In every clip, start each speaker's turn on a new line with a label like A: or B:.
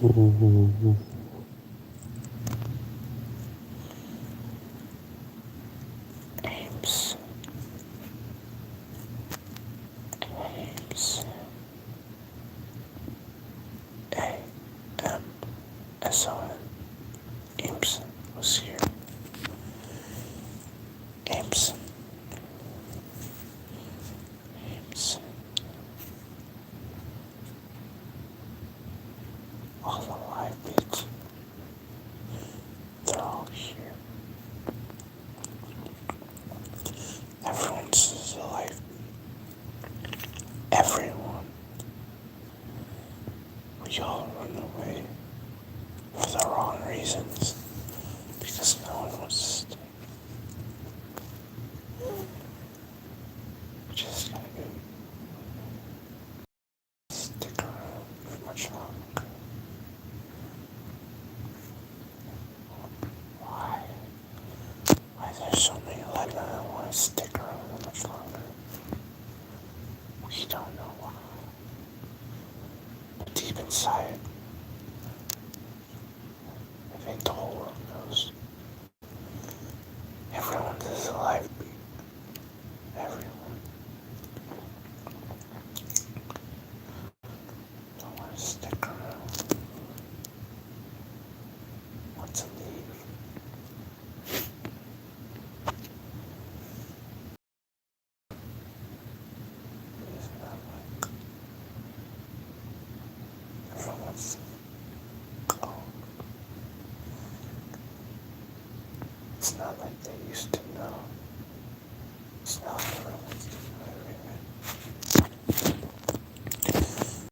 A: Amson, Amson, Amson, Amson was here. Amson, Amson. All the live beats, they're all here. Everyone's is a life beat. Everyone. We all run away for the wrong reasons because no one wants to stay. We just gotta go stick around for much longer. Why? Why there's so many alive that want to stick around much longer? We don't know why. But deep inside, I think the whole world knows. Everyone is a life beat. Everyone. Don't want to stick around. Want to leave. It's not like everyone wants to go. It's not like they used to know. It's not like everyone wants to know everything.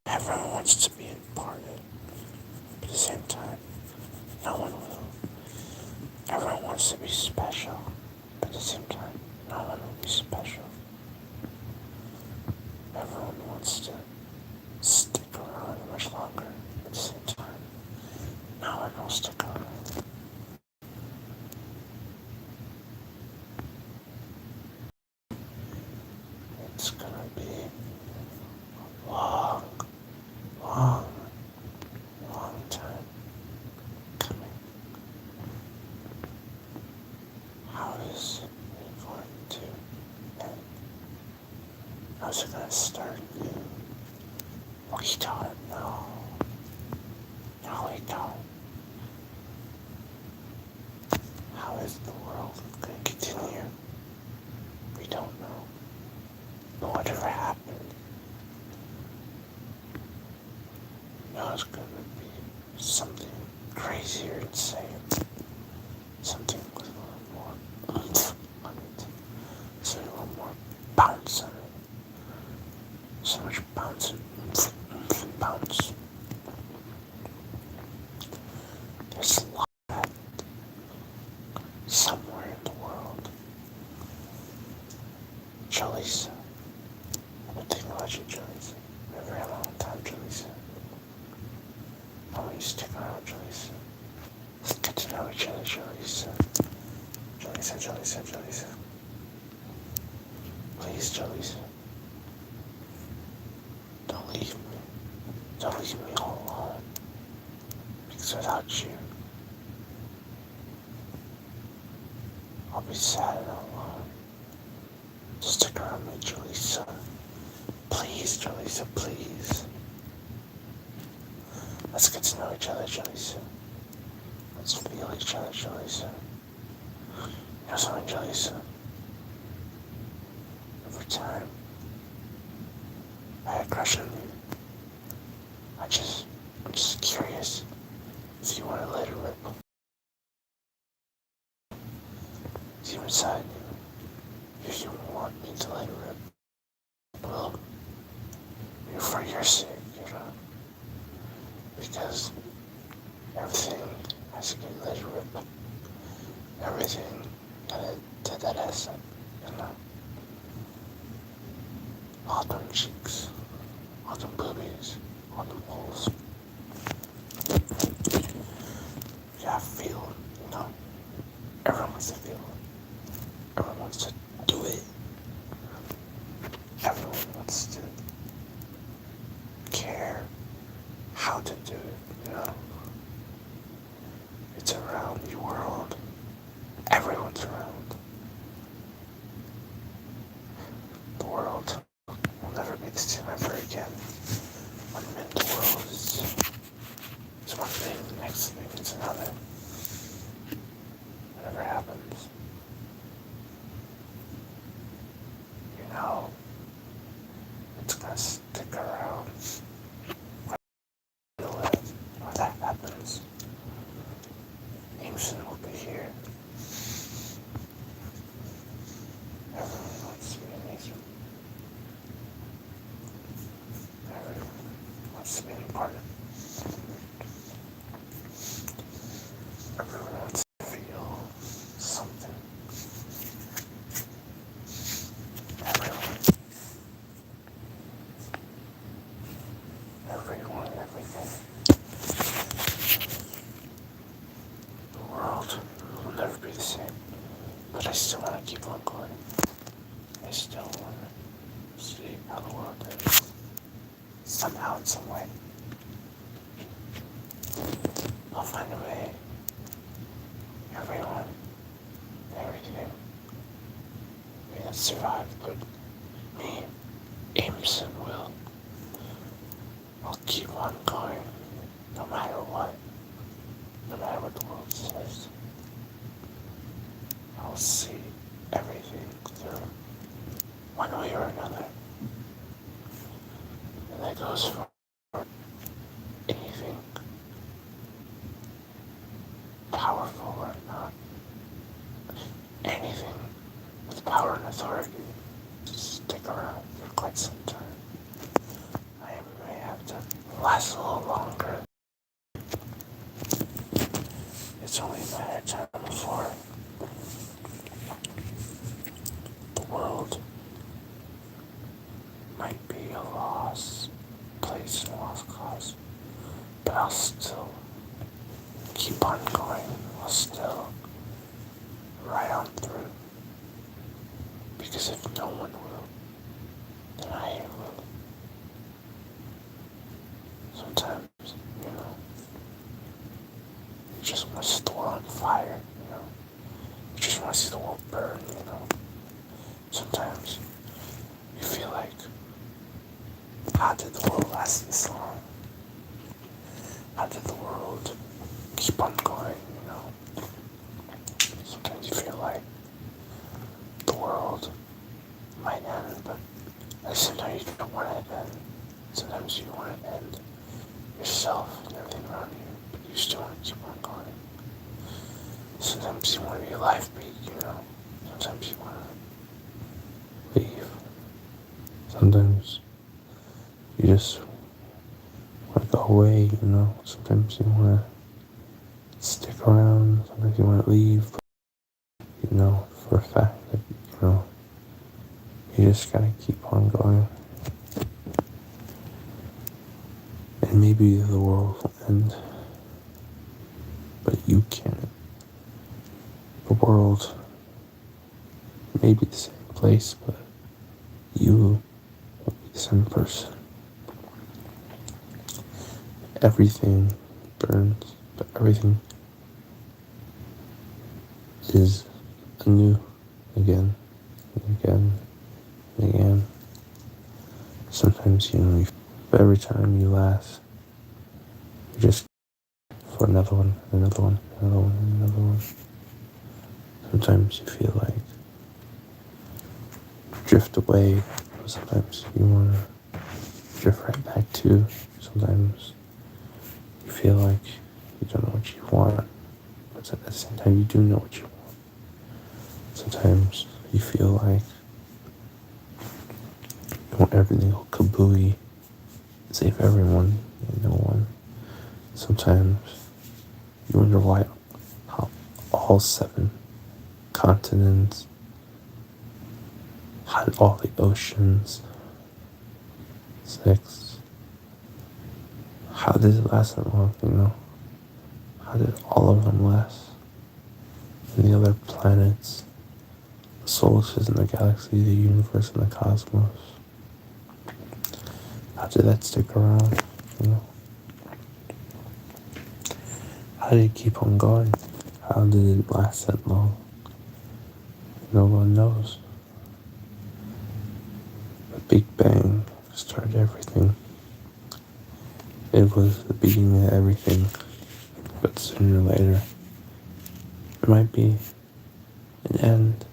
A: Everyone wants to be imparted. But at the same time, no one will. Everyone wants to be special. But at the same time, no one will be special. Everyone wants to stick around much longer. At the same time, no one will stick around. It's gonna be a long, long, long time coming. How is it going to end? How's it gonna start? We don't know. No, we don't. How is the world gonna continue? We don't know. But whatever happened, now it's gonna be something crazy or insane. Something with a little more oomph on it. Something a little more bounce on it. So much bounce and oomph, oomph and bounce. There's a lot of that somewhere in the world. Jolisa. I've been thinking about you, Jolisa. For a very long time, Jolisa. I want you to stick around, Jolisa. Let's get to know each other, Jolisa. Jolisa, Jolisa, Jolisa. Please, Jolisa. Don't leave me. Don't leave me all alone. Because without you, I'll be sad and alone. Stick around me, Jolisa. Please, Jolisa, please. Let's get to know each other, Jolisa. Let's feel each other, Jolisa. You know something, Jolisa? Over time, I had a crush on you. I'm just curious if you want to let it rip. Deep inside you, if you want me to let it rip, well, for your sake, you know, because everything has to get let it rip. Everything that has, you know, all them cheeks, all them boobies, all them holes. You gotta feel it, you know. Everyone wants to feel it. Everyone wants to do it. Everyone wants to care. how to do it. It's around the world. Everyone's around. The world will never be the same ever again. One minute the world is one thing, the next thing is another. Whatever happens, it's gonna stick around. When that happens, Amson will be here. Everyone wants to be amazing. Everyone wants to be a part of it. Everyone wants to feel something. Everyone. Everyone, everything. The world will never be the same. But I still want to keep on going. I still want to see how the world is. Somehow, in some way. I'll find a way. Everyone, everything. May not survive, but me, Amson, will. I'll keep on going, no matter what. No matter what the world says. I'll see everything through, one way or another. And that goes for anything powerful or not. Anything with power and authority to stick around for quite some time. I may have to last a little longer. It's only a matter of time before the world might be a lost place and a lost cause, but I'll still keep on going. I'll still ride on through, because if no one will, then I will. Sometimes, you just want to see the world on fire, you just want to see the world burn, Sometimes you feel like, how did the world last this long? How did the world keep on going, Sometimes you feel like the world might end, but at the same time you don't want it to end. Sometimes you want to end yourself and everything around you, but you still want to keep on going. Sometimes you want to be a life beat, Sometimes you want to leave. Sometimes you just want to go away, Sometimes you want to stick around. Sometimes you want to leave. But, for a fact that, you just gotta keep on going. And maybe the world will end, but you can't. The world may be the same place, but you won't be the same person. Everything burns, but everything is anew again and again and again. Sometimes, every time you laugh, you just for another one, another one, another one, another one. Sometimes you feel like you drift away. Sometimes you want to drift right back to. Sometimes you feel like you don't know what you want, but at the same time you do know what you want. Sometimes you feel like you want everything to go kabooey, save everyone and no one. Sometimes you wonder why how all 7 continents, how did all the oceans, 6, how did it last that long, How did all of them last? And the other planets, the solar system, the galaxy, the universe, and the cosmos. How did that stick around, How did it keep on going? How did it last that long? No one knows. The Big Bang started everything. It was the beginning of everything. But sooner or later, there might be an end.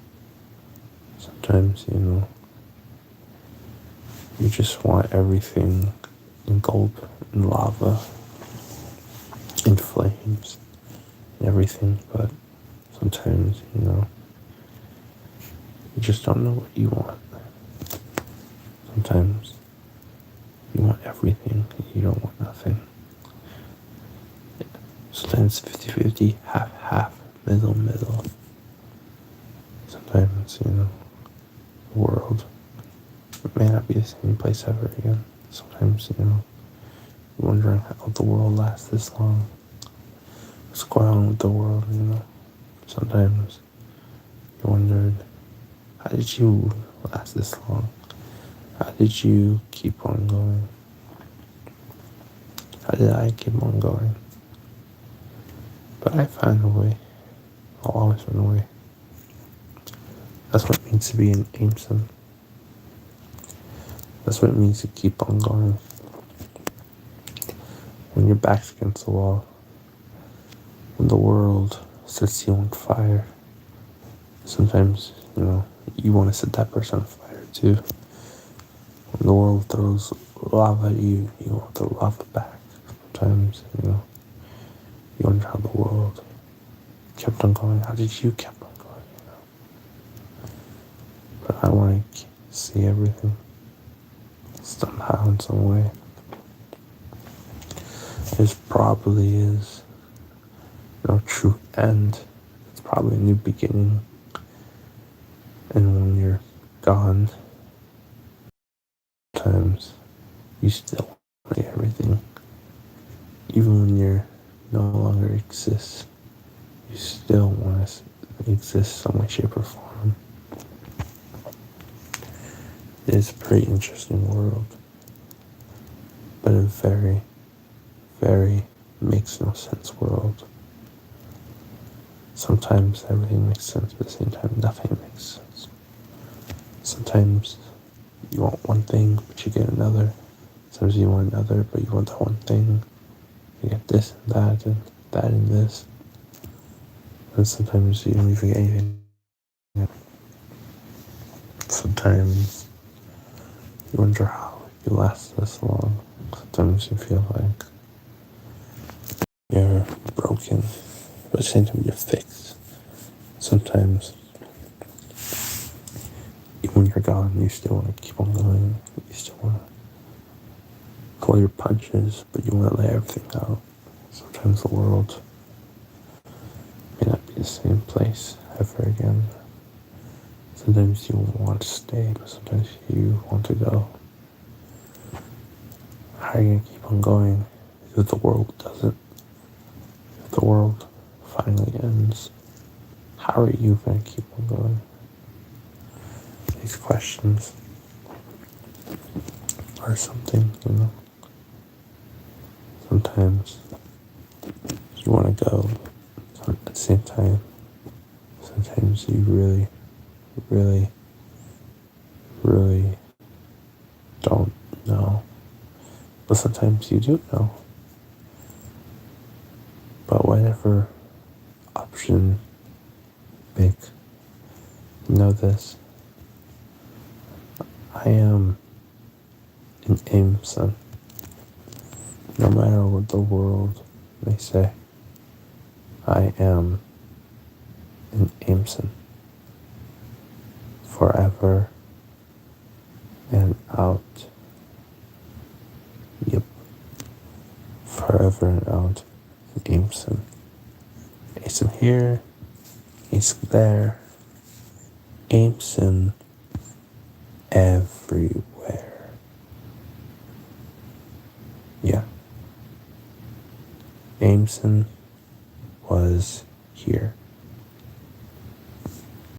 A: Sometimes, you just want everything engulfed in lava, in flames, and everything, but sometimes, you just don't know what you want. Sometimes you want everything and you don't want nothing. Sometimes 50-50, half, middle. Sometimes, the world may not be the same place ever again. Sometimes, you're wondering how the world lasts this long. What's going on with the world, Sometimes you wondered, how did you last this long? How did you keep on going? How did I keep on going? But I found a way. I'll always find a way. That's what it means to be an Amson. That's what it means to keep on going. When your back's against the wall, when the world sets you on fire, sometimes, you want to set that person on fire too. When the world throws lava at you, you want the lava back. Sometimes, you wonder how the world kept on going. How did you keep on going, But I want to see everything somehow, in some way. This probably is no true end. It's probably a new beginning. And when you're gone, sometimes you still want to see everything. Even when you're no longer exist, you still want to exist some way, shape, or form. It is a pretty interesting world, but a very, very makes no sense world. Sometimes everything makes sense, but at the same time, nothing makes sense. Sometimes you want one thing, but you get another. Sometimes you want another, but you want that one thing. You get this and that and this. And sometimes you don't even get anything. Sometimes you wonder how you last this long. Sometimes you feel like you're broken, but at the same time you're fixed. Sometimes, even when you're gone, you still want to keep on going. You still want to pull your punches, but you want to lay everything out. Sometimes the world may not be the same place ever again. Sometimes you want to stay, but sometimes you want to go. How are you going to keep on going if the world doesn't? If the world finally ends, how are you going to keep on going? These questions are something, Sometimes you want to go, at the same time, sometimes you really, really, really don't know. But sometimes you do know. But whatever option you make, know this. I am an Amson. No matter what the world may say, I am an Amson. Forever and out. Yep. Forever and out. An Amson. Amson here. Amson there. Amson everywhere. Yeah. Amson was here.